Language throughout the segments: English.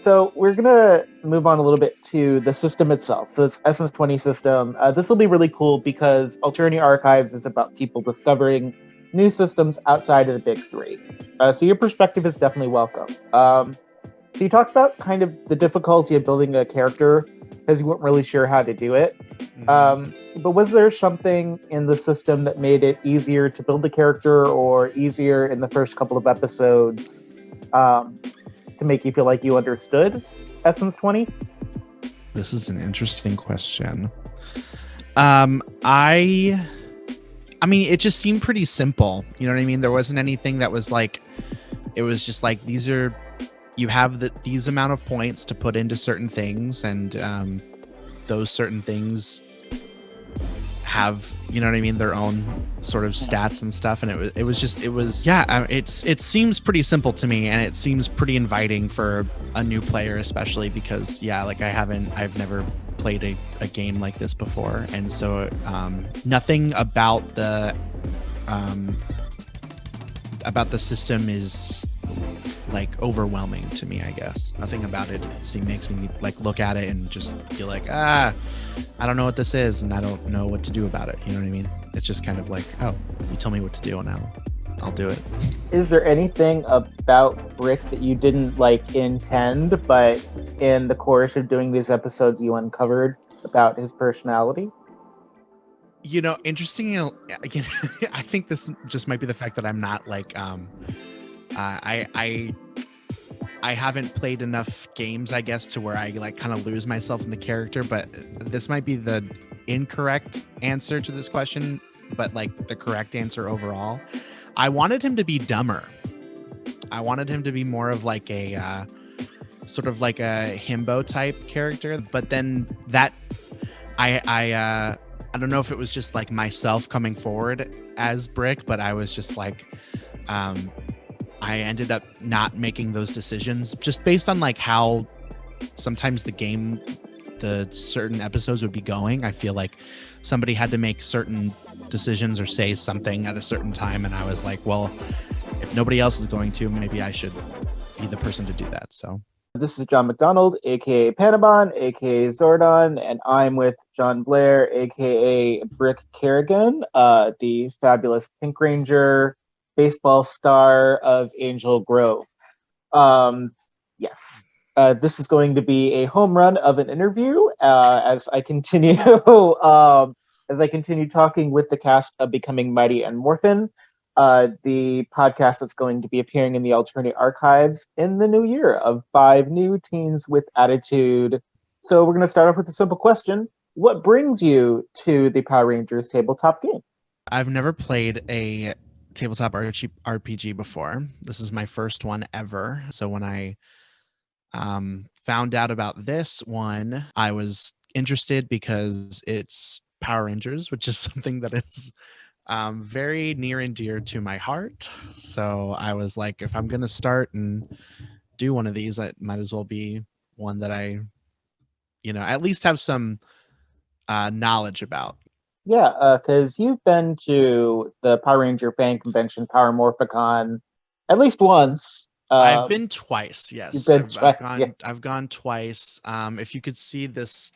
So we're gonna move on a little bit to the system itself. So this Essence 20 system, this will be really cool because Alternative Archives is about people discovering new systems outside of the big three. So your perspective is definitely welcome. So you talked about kind of the difficulty of building a character because you weren't really sure how to do it. But was there something in the system that made it easier to build the character or easier in the first couple of episodes to make you feel like you understood Essence 20? This is an interesting question. I mean, it just seemed pretty simple. You know what I mean? There wasn't anything that was like, it was just like, you have these amount of points to put into certain things, and those certain things have, you know what I mean, their own sort of stats and stuff. And it seems pretty simple to me, and it seems pretty inviting for a new player, especially because like I've never played a game like this before, and so nothing about the system is like overwhelming to me. I guess nothing about it makes me like look at it and just feel like I don't know what this is and I don't know what to do about it. You know what I mean? It's just kind of like, oh, you tell me what to do and I'll do it. Is there anything about Brick that you didn't like intend, but in the course of doing these episodes you uncovered about his personality? You know, interesting again, I think this just might be the fact that I'm not like I haven't played enough games, I guess, to where I like kind of lose myself in the character, but this might be the incorrect answer to this question, but like the correct answer overall. I wanted him to be dumber. I wanted him to be more of like a sort of like a himbo type character, but then that I don't know if it was just like myself coming forward as Brick, but I was just like I ended up not making those decisions just based on like how sometimes the certain episodes would be going. I feel like somebody had to make certain decisions or say something at a certain time, and I was like, well, if nobody else is going to, maybe I should be the person to do that. So this is John McDonald, aka Panabon, aka Zordon, and I'm with John Blair, aka Brick Kerrigan, the fabulous Pink Ranger baseball star of Angel Grove. Yes, this is going to be a home run of an interview as I continue talking with the cast of Becoming Mighty and Morphin, the podcast that's going to be appearing in the Alternate Archives in the new year of 5 new teens with attitude. So we're going to start off with a simple question. What brings you to the Power Rangers tabletop game? I've never played a tabletop RPG before. This is my first one ever. So when I found out about this one, I was interested because it's Power Rangers, which is something that is very near and dear to my heart. So I was like, if I'm going to start and do one of these, it might as well be one that I, at least have some knowledge about. Yeah, because you've been to the Power Ranger fan convention, Power Morphicon, at least once. I've been twice. Yes, I've gone twice. If you could see this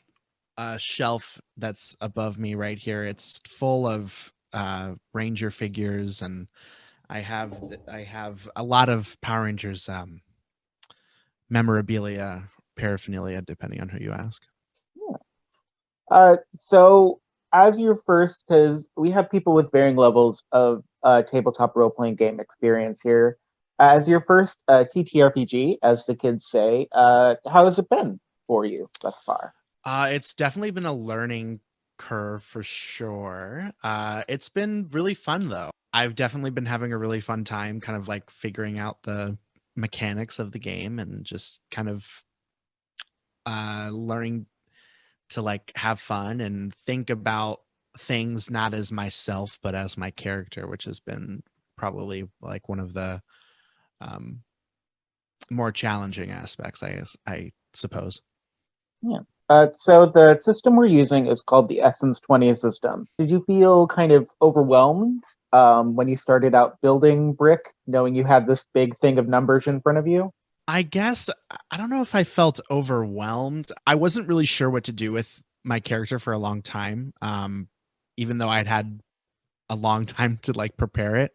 shelf that's above me right here, it's full of Ranger figures, and I have a lot of Power Rangers memorabilia, paraphernalia, depending on who you ask. Yeah. So as your first, because we have people with varying levels of tabletop role-playing game experience here, as your first TTRPG, as the kids say, how has it been for you thus far? It's definitely been a learning curve for sure. It's been really fun though. I've definitely been having a really fun time kind of like figuring out the mechanics of the game and just kind of learning to like have fun and think about things not as myself but as my character, which has been probably like one of the more challenging aspects, I suppose. Yeah. So the system we're using is called the Essence 20 system. Did you feel kind of overwhelmed when you started out building Brick, knowing you had this big thing of numbers in front of you? I guess I don't know if I felt overwhelmed. I wasn't really sure what to do with my character for a long time. Even though I'd had a long time to like prepare it.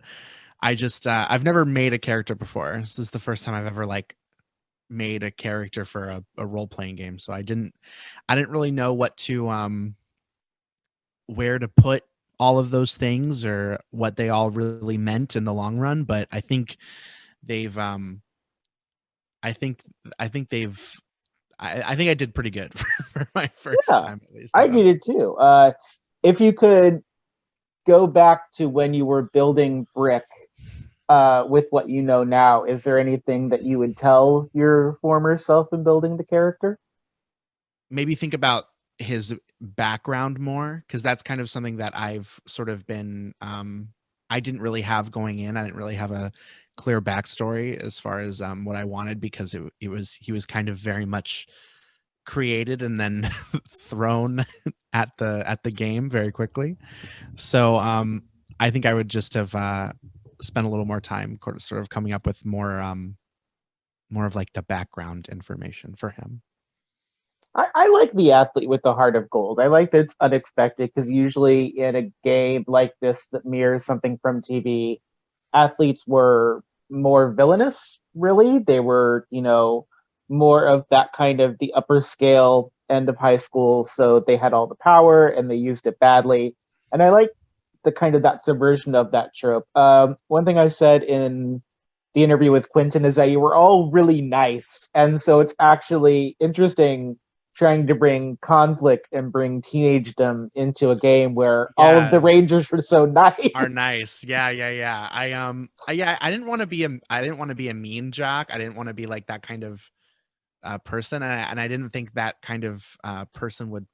I just I've never made a character before. This is the first time I've ever like made a character for a role playing game. So I didn't really know what to where to put all of those things or what they all really meant in the long run. But they've I think I think they've I think I did pretty good for my first Yeah, time at least. I I don't know. did too. If you could go back to when you were building Brick, with what you know now, is there anything that you would tell your former self in building the character? Maybe think about his background more, because that's kind of something that I've sort of been I didn't really have going in. I didn't really have a clear backstory as far as what I wanted, because it was he was kind of very much created and then thrown at the game very quickly. So I think I would just have spent a little more time sort of coming up with more of like the background information for him. I like the athlete with the heart of gold. I like that it's unexpected because usually in a game like this that mirrors something from TV, athletes were more villainous, really. They were, more of that kind of the upper scale end of high school. So they had all the power and they used it badly. And I like the kind of that subversion of that trope. One thing I said in the interview with Quentin is that you were all really nice. And so it's actually interesting trying to bring conflict and bring teenagedom into a game where all of the Yeah, Rangers were so are nice. nice. Yeah, yeah, yeah. Yeah, I didn't want to be a mean jock. I didn't want to be like that kind of person, and I didn't think that kind of person would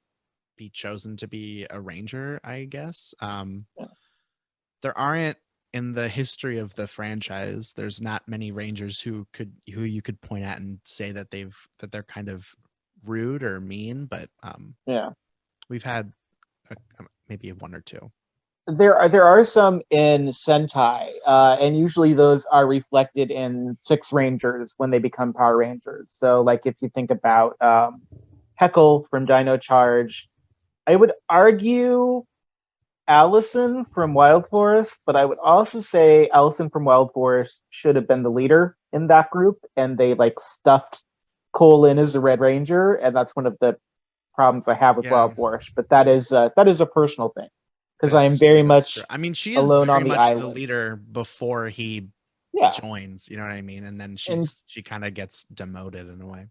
be chosen to be a ranger, I guess. There aren't, in the history of the franchise, there's not many rangers who you could point at and say that they're kind of rude or mean, but Yeah. we've had maybe one or two. There are some in Sentai, and usually those are reflected in Six Rangers when they become Power Rangers. So, like if you think about Heckle from Dino Charge, I would argue Allison from Wild Forest, but I would also say Allison from Wild Forest should have been the leader in that group, and they like stuffed Cole in as the Red Ranger, and that's one of the problems I have with Yeah, Wild Forest. But that is a personal thing because I am that's very true. That's true. much I mean, she is alone on very the much the island. leader before he Yeah, joins. You know what I mean? And then and she kind of gets demoted in a way.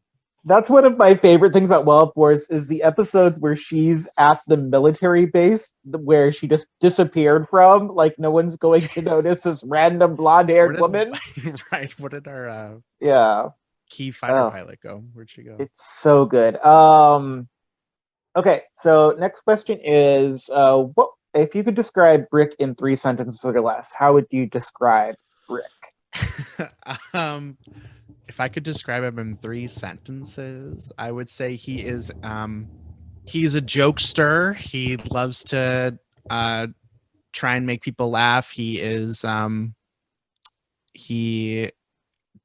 that's one of my favorite things about Wild Forest is the episodes where she's at the military base where she just disappeared from. Like no one's going to notice this random Where blonde-haired did woman. right? Where did our Yeah. key fighter Oh, pilot go? Where'd she go? it's so good. Okay, so next question is what if you could describe Brick in 3 sentences or less, how would you describe Brick? um, if I could describe him in 3 sentences, I would say he's a jokester. He loves to uh try and make people laugh. He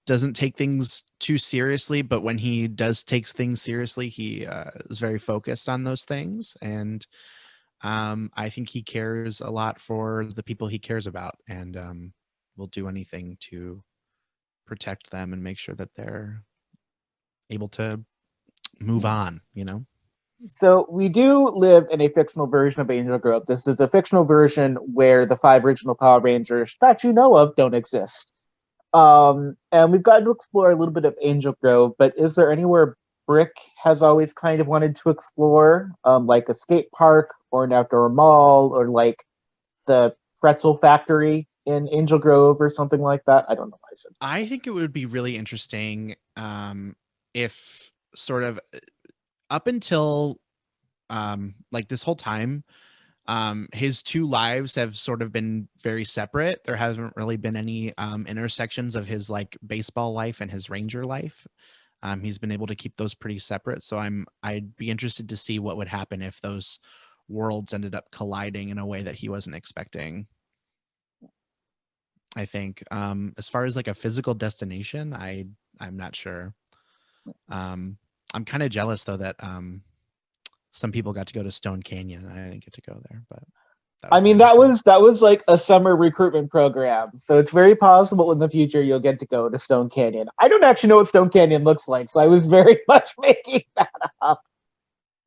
doesn't take things too seriously, but when he does takes things seriously, he is very focused on those things, and I think he cares a lot for the people he cares about, and will do anything to protect them and make sure that they're able to move on, you know? So we do live in a fictional version of Angel Grove. This is a fictional version where the 5 original Power Rangers that you know of don't exist. And we've gotten to explore a little bit of Angel Grove, but is there anywhere Brick has always kind of wanted to explore, like a skate park or an outdoor mall or like the pretzel factory in Angel Grove or something like that? I don't know why I said I think it would be really interesting if sort of up until like this whole time, his two lives have sort of been very separate. There hasn't really been any intersections of his like baseball life and his ranger life. He's been able to keep those pretty separate. So I'd be interested to see what would happen if those worlds ended up colliding in a way that he wasn't expecting. I think as far as like a physical destination, I'm not sure. I'm kind of jealous though that some people got to go to Stone Canyon. I didn't get to go there, but that I was mean, maybe fun. that was like a summer recruitment program, so it's very possible in the future you'll get to go to Stone Canyon. I don't actually know what Stone Canyon looks like, so I was very much making that up.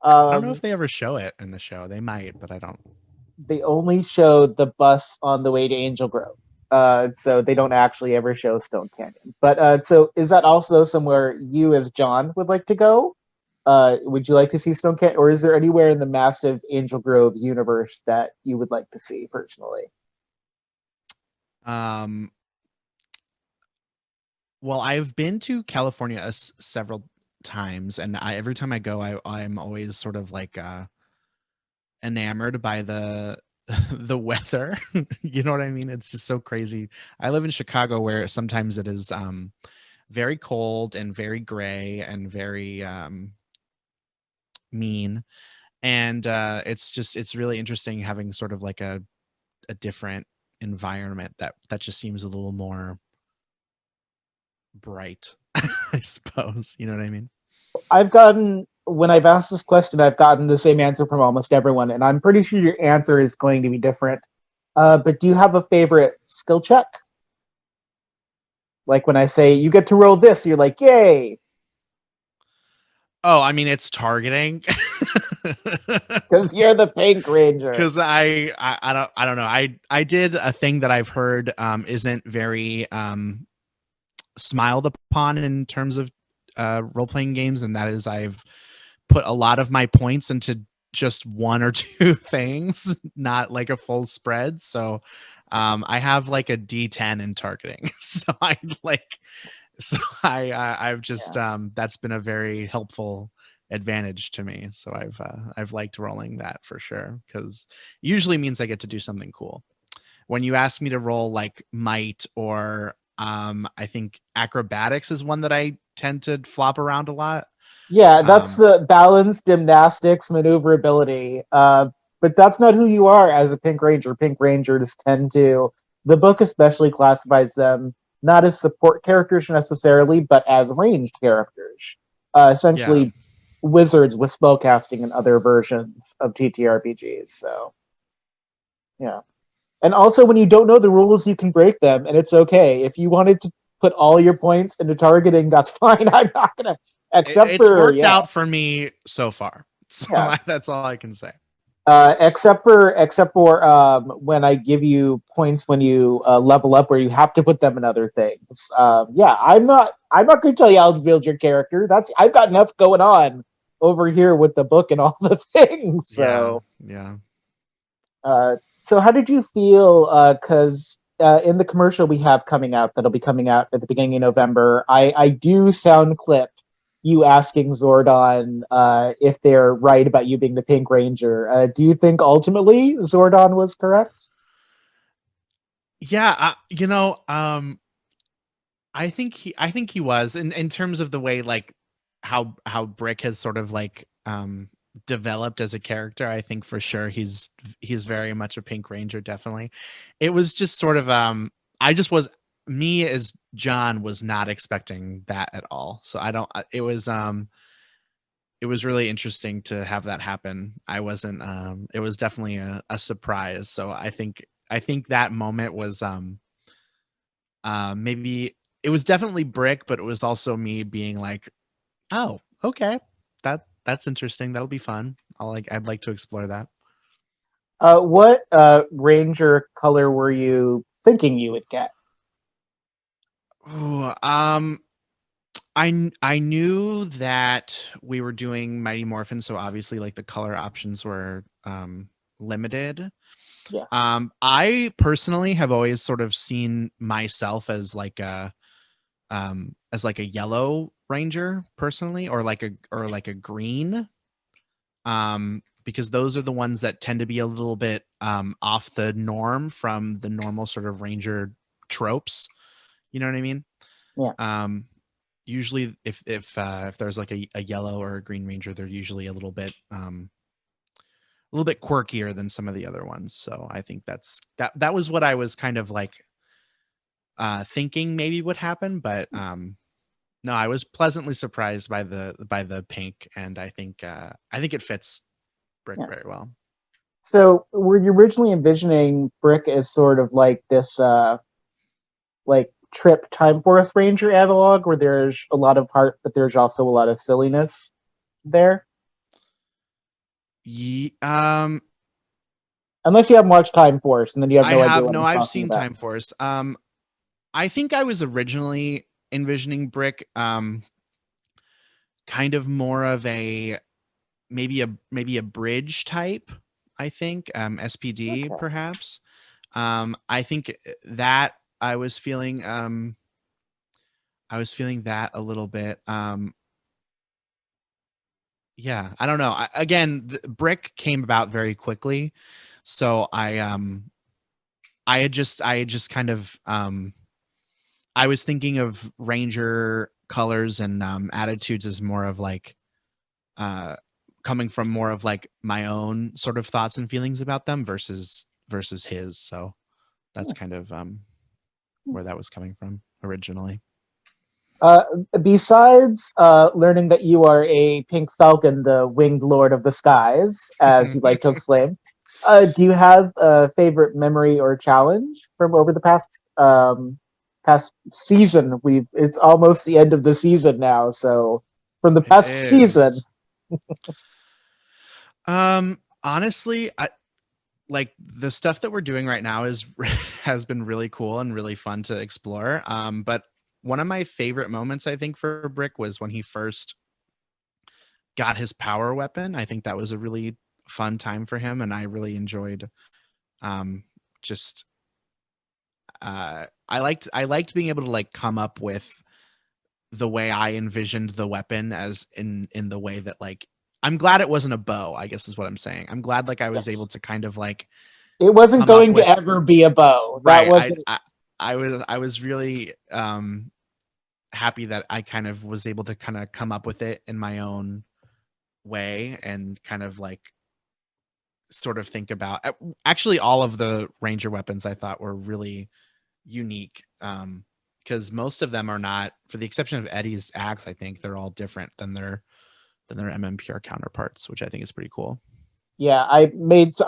I don't know if Um, they ever show it in the show. They might, but I don't. they only showed the bus on the way to Angel Grove, so they don't actually ever show Stone Canyon. But so is that also somewhere you, as John, would like to go? Would you like to see Stone Canyon, or is there anywhere in the massive Angel Grove universe that you would like to see personally? Um, well, I've been to California several times, and every time I go, I'm always sort of like enamored by the the weather. You know what I mean? It's just so crazy. I live in Chicago, where sometimes it is very cold and very gray and very mean, and it's really interesting having sort of like a different environment that just seems a little more bright. I suppose, you know what I mean. I've gotten when I've asked this question, I've gotten the same answer from almost everyone, and I'm pretty sure your answer is going to be different. But do you have a favorite skill check? Like when I say you get to roll this, you're like, yay, Oh, I mean, it's targeting. because you're the Pink Ranger. Because I don't know, I did a thing that I've heard isn't very smiled upon in terms of role-playing games, and that is I've put a lot of my points into just one or two things, not like a full spread. So I have like a D10 in targeting. So I've just Yeah. that's been a very helpful advantage to me. So I've liked rolling that for sure, because usually means I get to do something cool. When you ask me to roll like might or I think acrobatics is one that I tend to flop around a lot. Yeah, that's Um, the balance, gymnastics, maneuverability. But that's not who you are as a Pink Ranger. Pink Rangers tend to, the book especially classifies them not as support characters necessarily, but as ranged characters. yeah. Essentially, wizards with spellcasting and other versions of TTRPGs. So, yeah. And also, when you don't know the rules, you can break them, and it's okay. If you wanted to put all your points into targeting, that's fine. I'm not gonna, except It's for worked yeah, out for me so far. So yeah. that's all I can say. Except for when I give you points when you level up, where you have to put them in other things. Yeah, I'm not going to tell you how to build your character. That's I've got enough going on over here with the book and all the things. Yeah, So, yeah. uh, so how did you feel? Because in the commercial we have coming out, that'll be coming out at the beginning of November, I do sound clip you asking Zordon if they're right about you being the Pink Ranger. Do you think ultimately Zordon was correct? Yeah, I think he was in terms of the way like how Brick has sort of like developed as a character. I think for sure he's very much a Pink Ranger, definitely. It was just sort of I just was me as John was not expecting that at all. So I don't it was really interesting to have that happen. I wasn't it was definitely a surprise. So I think that moment was maybe it was definitely Brick, but it was also me being like, oh, okay, that's interesting. That'll be fun. I'd like to explore that. What Ranger color were you thinking you would get? Ooh, I knew that we were doing Mighty Morphin, so obviously like the color options were limited. Yes. I personally have always sort of seen myself as like a yellow ranger personally, or like a green, because those are the ones that tend to be a little bit off the norm from the normal sort of ranger tropes. You know what I mean? Yeah. Um, usually, if there's like a yellow or a green ranger, they're usually a little bit quirkier than some of the other ones. So I think that was what I was kind of like thinking maybe would happen, but No, I was pleasantly surprised by the pink, and I think it fits Brick Yeah. very well. So were you originally envisioning Brick as sort of like this like Trip Time Force Ranger analog where there's a lot of heart but there's also a lot of silliness there? Unless you haven't watched Time Force and then you have I no idea have what no. I'm I've talking seen about. Time Force. I think I was originally envisioning Brick, kind of more of a maybe a bridge type. I think SPD Okay. perhaps. I think that I was feeling that a little bit. Yeah, I don't know. Again, the Brick came about very quickly, so I had just kind of I was thinking of Ranger colors and attitudes as more of like uh coming from more of like my own sort of thoughts and feelings about them versus his. So that's kind of where that was coming from originally. Uh, Besides learning that you are a pink falcon, the winged lord of the skies, as you like to exclaim, do you have a favorite memory or challenge from over the past season? It's almost the end of the season now, so from the It past season. is. Honestly, I like the stuff that we're doing right now is has been really cool and really fun to explore. But one of my favorite moments I think for Brick was when he first got his power weapon. I think that was a really fun time for him, and I really enjoyed um just I liked being able to like come up with the way I envisioned the weapon as in the way that like I'm glad it wasn't a bow, I guess is what I'm saying. I'm glad like I was able Yes, to kind of like it wasn't come up going to with ever be a bow. That right. wasn't. I was really happy that I kind of was able to kind of come up with it in my own way and kind of like sort of think about actually all of the ranger weapons I thought were really unique, because most of them are not, for the exception of Eddie's axe, I think they're all different than their MMPR counterparts, which I think is pretty cool. Yeah, I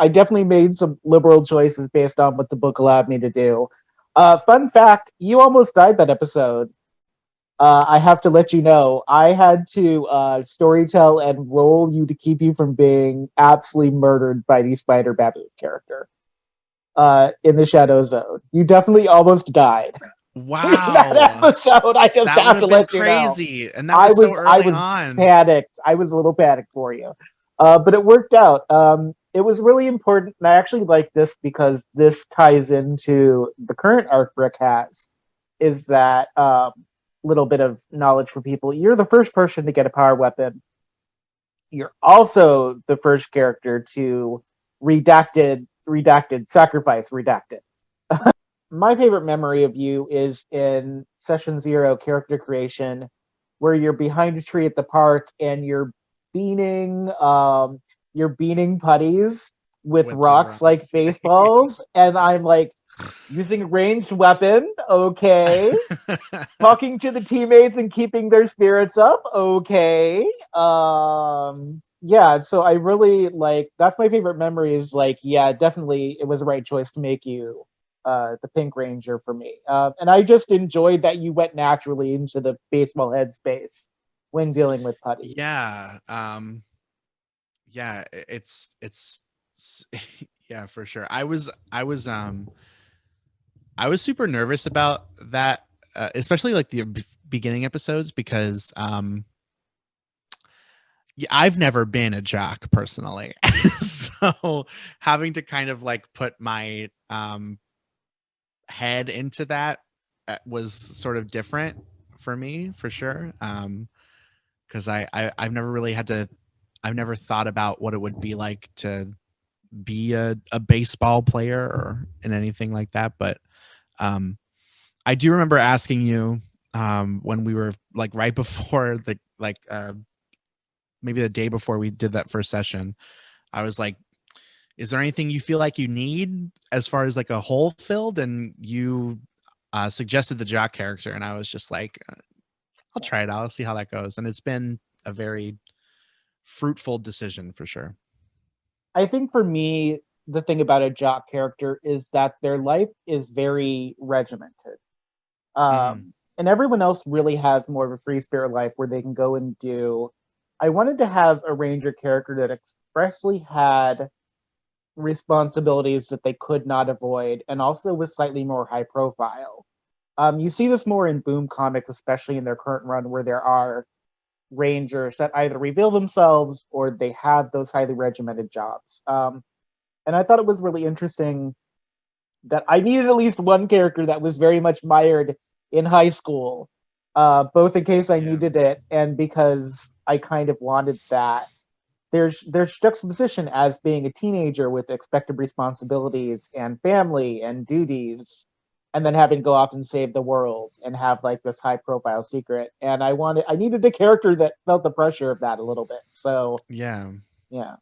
definitely made some liberal choices based on what the book allowed me to do. Fun fact: you almost died that episode. I have to let you know. I had to storytell and roll you to keep you from being absolutely murdered by the Spider Baboon character in the Shadow Zone. You definitely almost died in that Wow, episode. I just that would have have to been let you know. crazy, and that was so I early was on. panicked. I was a little panicked for you, but it worked out. It was really important, and I actually like this because this ties into the current arc Brick has. Is that little bit of knowledge for people? You're the first person to get a power weapon. You're also the first character to redacted sacrifice redacted. My favorite memory of you is in session 0 character creation where you're behind a tree at the park and beaning you're beaning putties with With the rocks like rocks. baseballs, and I'm like using a ranged weapon, okay, talking to the teammates and keeping their spirits up, okay. Yeah, so I really like, that's my favorite memory, is like, yeah, definitely it was the right choice to make you the Pink Ranger for me. And I just enjoyed that you went naturally into the baseball headspace when dealing with putties. Yeah, yeah, yeah, for sure. I was super nervous about that, especially like the beginning episodes, because yeah, I've never been a jock personally. So having to kind of like put my head into that was sort of different for me for sure. Because I've never really had to, I've never thought about what it would be like to be a baseball player or in anything like that. But um, I do remember asking you when we were like right before the like maybe the day before we did that first session. I was like, is there anything you feel like you need as far as like a hole filled? And you suggested the jock character, and I was just like, I'll try it out. I'll see how that goes. And it's been a very fruitful decision for sure. I think for me, the thing about a jock character is that their life is very regimented. And everyone else really has more of a free spirit life where they can go and do. I wanted to have a ranger character that expressly had responsibilities that they could not avoid and also was slightly more high profile. You see this more in Boom Comics, especially in their current run, where there are rangers that either reveal themselves or they have those highly regimented jobs. And I thought it was really interesting that I needed at least one character that was very much mired in high school, both in case I needed it and because I kind of wanted that. There's juxtaposition as being a teenager with expected responsibilities and family and duties, and then having to go off and save the world and have like this high profile secret. And I needed a character that felt the pressure of that a little bit. So Yeah. yeah.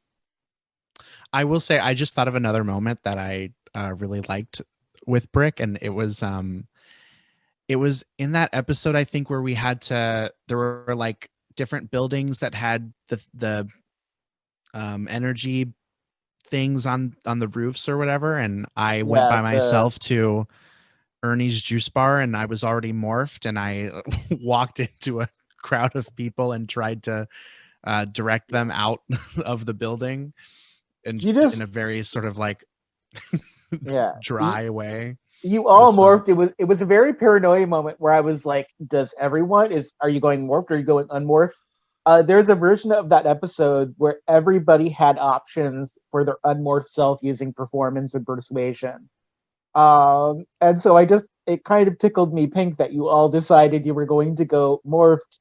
I will say I just thought of another moment that I really liked with Brick, and it was in that episode I think where we had to there were like different buildings that had the energy things on the roofs or whatever, and I went Yeah, by myself to Ernie's juice bar and I was already morphed and I walked into a crowd of people and tried to direct them out of the building and you just in a very sort of like yeah. dry way. You It all was fun. morphed. It was a very paranoia moment where I was like, "Does everyone are you going morphed or are you going unmorphed?" There's a version of that episode where everybody had options for their unmorphed self using performance and persuasion. And so it kind of tickled me pink that you all decided you were going to go morphed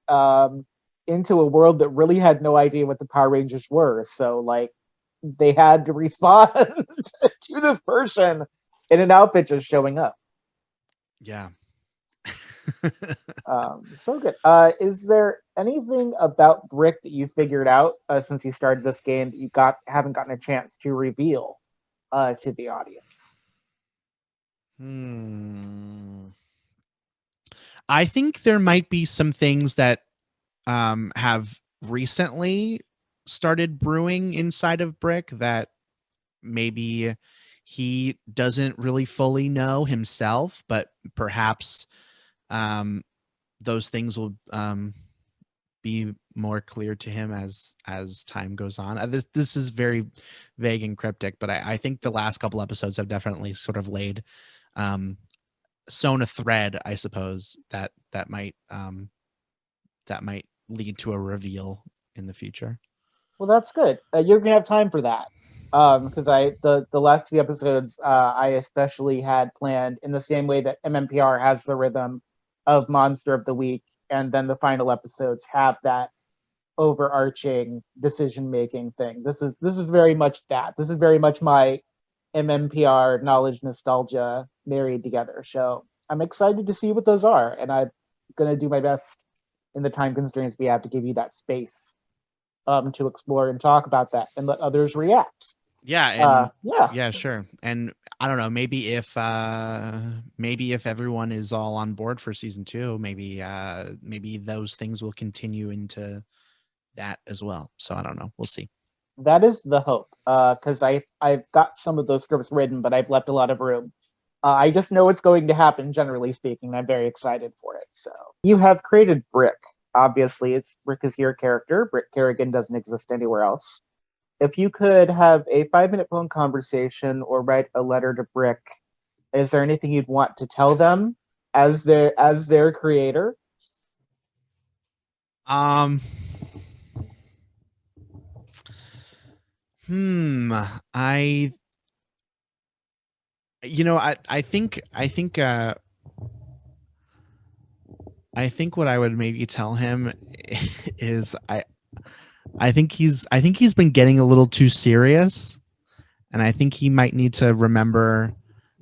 into a world that really had no idea what the Power Rangers were. So like they had to respond to this person in an outfit just showing up. Yeah. So good. Is there anything about Brick that you figured out since you started this game that you haven't gotten a chance to reveal to the audience? I think there might be some things that have recently started brewing inside of Brick that maybe he doesn't really fully know himself, but perhaps those things will be more clear to him as time goes on. This is very vague and cryptic, but I think the last couple episodes have definitely sort of laid sewn a thread, I suppose, that might lead to a reveal in the future. Well, that's good. You're gonna have time for that. Because the last two episodes I especially had planned in the same way that MMPR has the rhythm of Monster of the Week, and then the final episodes have that overarching decision making thing. This is very much that. This is very much my MMPR knowledge nostalgia married together. So I'm excited to see what those are, and I'm gonna do my best in the time constraints we have to give you that space to explore and talk about that and let others react. Yeah, and Yeah. yeah, sure. And I don't know, maybe if everyone is all on board for season 2, maybe those things will continue into that as well. So I don't know. We'll see. That is the hope. Because I've got some of those scripts written, but I've left a lot of room. I just know it's going to happen, generally speaking. I'm very excited for it. So you have created Brick. Obviously, Brick is your character. Brick Kerrigan doesn't exist anywhere else. If you could have a 5-minute phone conversation or write a letter to Brick, is there anything you'd want to tell them as their creator? Um I you know, I think what I would maybe tell him is I think he's been getting a little too serious, and I think he might need to remember.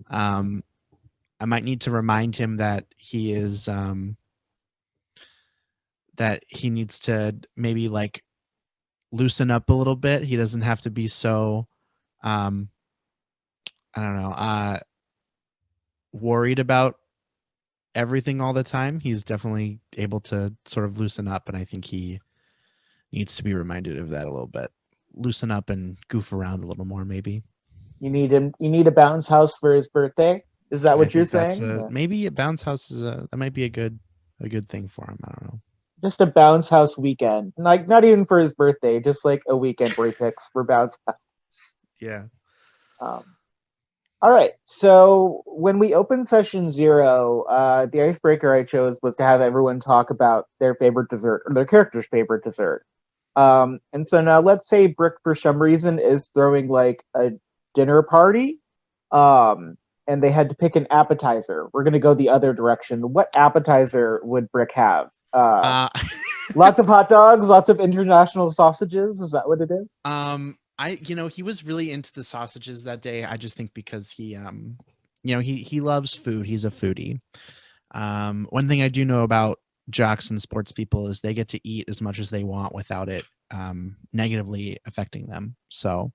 I might need to remind him that that he needs to maybe like loosen up a little bit. He doesn't have to be so I don't know, worried about everything all the time. He's definitely able to sort of loosen up, and I think he needs to be reminded of that a little bit. Loosen up and goof around a little more, maybe. You need him. You need a bounce house for his birthday. Is that I what you're think that's saying? a Yeah. maybe a bounce house is that might be a good thing for him. I don't know. Just a bounce house weekend, like not even for his birthday, just like a weekend where he picks for bounce house. Yeah. Um, all right. So when we opened session 0, the icebreaker I chose was to have everyone talk about their favorite dessert or their character's favorite dessert. And so now let's say Brick for some reason is throwing like a dinner party. And they had to pick an appetizer. We're gonna go the other direction. What appetizer would Brick have? Uh, Lots of hot dogs, lots of international sausages. Is that what it is? he was really into the sausages that day. I just think because he loves food. He's a foodie. One thing I do know about jocks and sports people is they get to eat as much as they want without it negatively affecting them. So,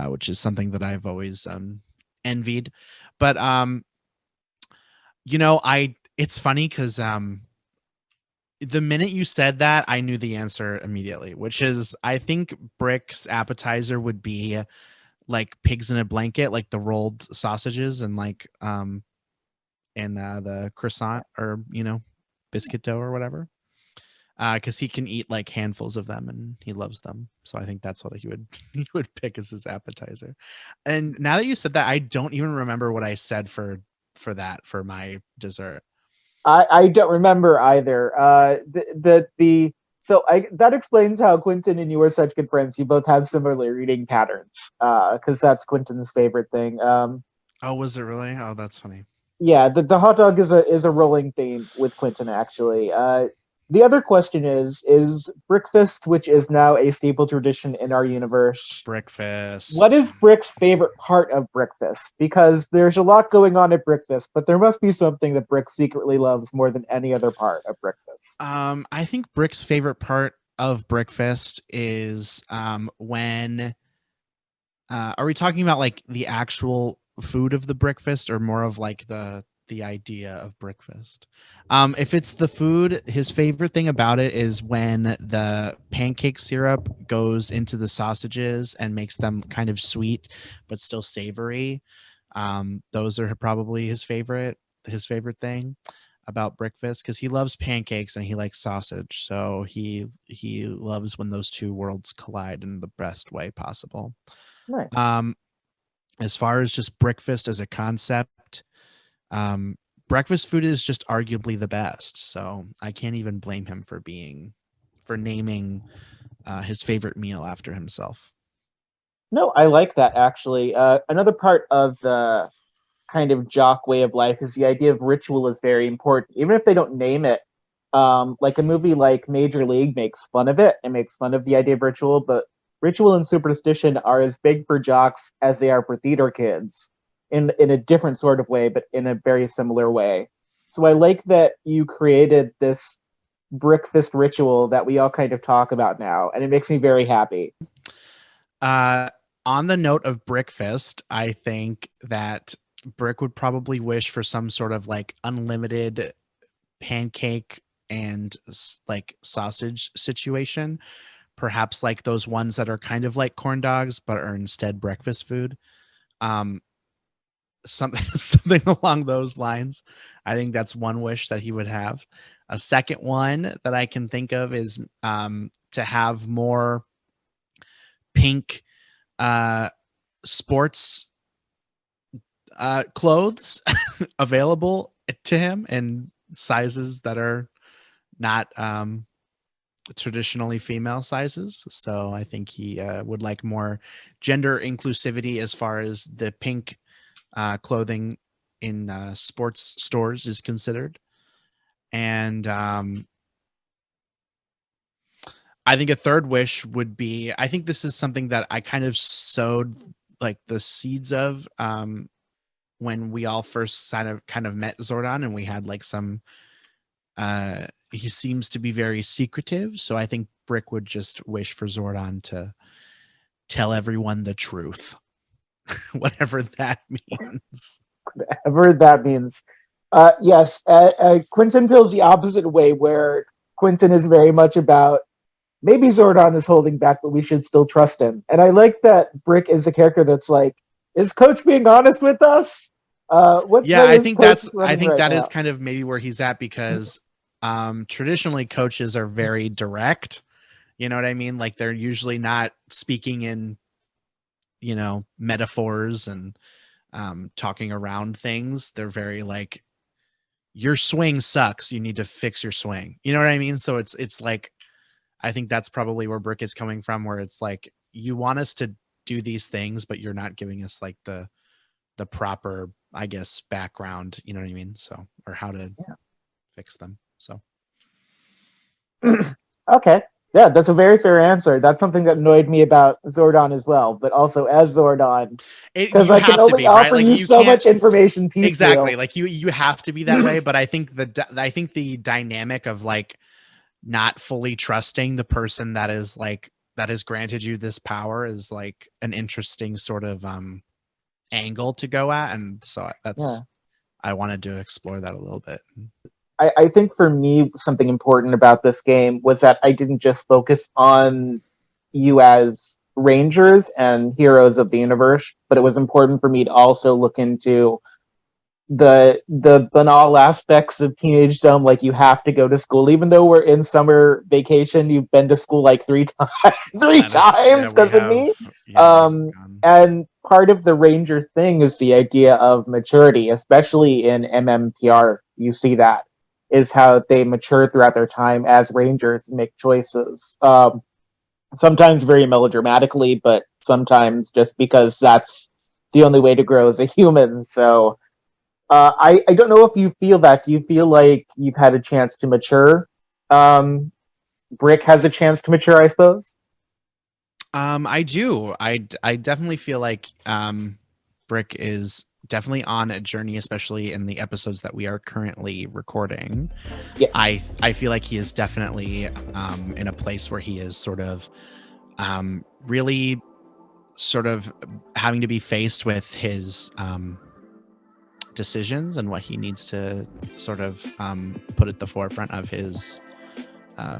which is something that I've always envied. But it's funny because the minute you said that, I knew the answer immediately, which is I think Brick's appetizer would be like pigs in a blanket, like the rolled sausages and the croissant or biscuit dough or whatever. Because he can eat like handfuls of them and he loves them. So I think that's what he would pick as his appetizer. And now that you said that, I don't even remember what I said for my dessert. I don't remember either. So that explains how Quentin and you are such good friends. You both have similar eating patterns. Because that's Quentin's favorite thing. Oh, was it really? Oh, that's funny. Yeah, the hot dog is a rolling theme with Quentin actually. The other question is Brickfast, which is now a staple tradition in our universe. What Breakfast. is Brick's favorite part of Brickfast? Because there's a lot going on at Brickfast, but there must be something that Brick secretly loves more than any other part of Brickfast. I think Brick's favorite part of Brickfast is when are we talking about like the actual food of the breakfast or more of like the idea of breakfast? If it's the food, his favorite thing about it is when the pancake syrup goes into the sausages and makes them kind of sweet but still savory. Those are probably his favorite thing about breakfast because he loves pancakes and he likes sausage. So he loves when those two worlds collide in the best way possible. Nice. Um, as far as just breakfast as a concept, breakfast food is just arguably the best. So I can't even blame him for naming his favorite meal after himself. No, I like that actually. Another part of the kind of jock way of life is the idea of ritual is very important, even if they don't name it. Like a movie like Major League makes fun of it and makes fun of the idea of ritual, but ritual and superstition are as big for jocks as they are for theater kids in a different sort of way, but in a very similar way. So I like that you created this breakfast ritual that we all kind of talk about now, and it makes me very happy. Uh, on the note of breakfast, I think that Brick would probably wish for some sort of like unlimited pancake and like sausage situation, perhaps like those ones that are kind of like corn dogs but are instead breakfast food. um something along those lines. I think that's one wish that he would have. A second one that I can think of is to have more pink sports clothes available to him in sizes that are not traditionally female sizes. So I think he would like more gender inclusivity as far as the pink clothing in sports stores is considered. And I think a third wish would be, I think this is something that I kind of sowed like the seeds of when we all first kind of met Zordon and we had like some he seems to be very secretive. So I think Brick would just wish for Zordon to tell everyone the truth, whatever that means. Whatever that means. Yes, Quentin feels the opposite way, where Quentin is very much about maybe Zordon is holding back, but we should still trust him. And I like that Brick is a character that's like, is Coach being honest with us? What Yeah, play is Coach I running think right that is now? kind of maybe where he's at, because traditionally coaches are very direct. You know what I mean? Like they're usually not speaking in, metaphors and talking around things. They're very like, your swing sucks. You need to fix your swing. You know what I mean? So it's like, I think that's probably where Brick is coming from, where it's like, you want us to do these things, but you're not giving us like the proper, I guess, background. You know what I mean? So, or how to fix them. So, Okay. Yeah, that's a very fair answer. That's something that annoyed me about Zordon as well, but also as Zordon, because you I can have to only be right. offer Like you you so can't much information exactly piecemeal. like you have to be that way. But I think the dynamic of like not fully trusting the person that is like that has granted you this power is like an interesting sort of angle to go at, and so Yeah. that's I wanted to explore that a little bit. I think for me, something important about this game was that I didn't just focus on you as rangers and heroes of the universe, but it was important for me to also look into the banal aspects of teenagedom, like you have to go to school even though we're in summer vacation. You've been to school like three times, three That is, yeah, times we because of have, me. yeah, we've gone. And part of the ranger thing is the idea of maturity, especially in MMPR. You see that is how they mature throughout their time as rangers and make choices, sometimes very melodramatically, but sometimes just because that's the only way to grow as a human. So I don't know if you feel that. Do you feel like you've had a chance to mature? Um, Brick has a chance to mature, I suppose. I do. I definitely feel like Brick is definitely on a journey, especially in the episodes that we are currently recording. Yeah. I feel like he is definitely in a place where he is sort of really sort of having to be faced with his decisions and what he needs to sort of put at the forefront of his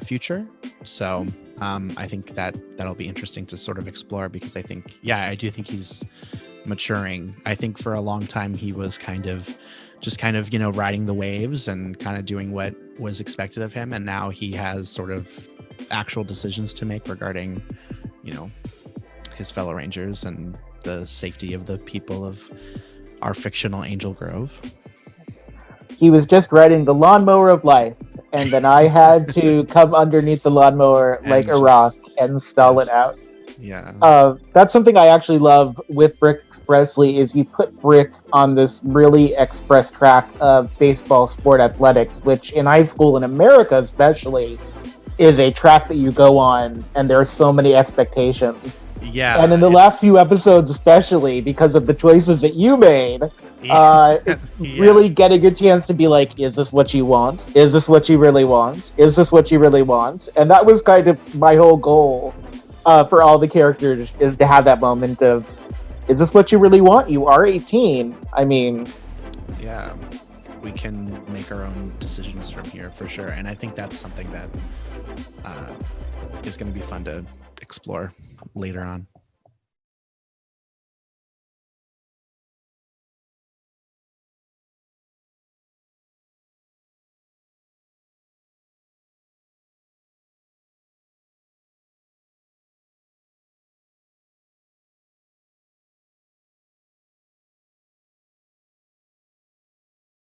future. So I think that'll be interesting to sort of explore, because I think, yeah, I do think he's maturing. I think for a long time he was kind of riding the waves and kind of doing what was expected of him, and now he has sort of actual decisions to make regarding his fellow rangers and the safety of the people of our fictional Angel Grove. He was just riding the lawnmower of life, and then I had to come underneath the lawnmower like And a rock just, and stall it yes. out. Yeah. That's something I actually love with Brick Expressly is you put Brick on this really express track of baseball sport athletics, which in high school in America especially is a track that you go on, and there are so many expectations. Yeah. And in the last few episodes, especially because of the choices that you made, really getting a chance to be like, is this what you want? Is this what you really want? Is this what you really want? And that was kind of my whole goal for all the characters, is to have that moment of, is this what you really want? You are 18. I mean, yeah, we can make our own decisions from here for sure. And I think that's something that is going to be fun to explore later on.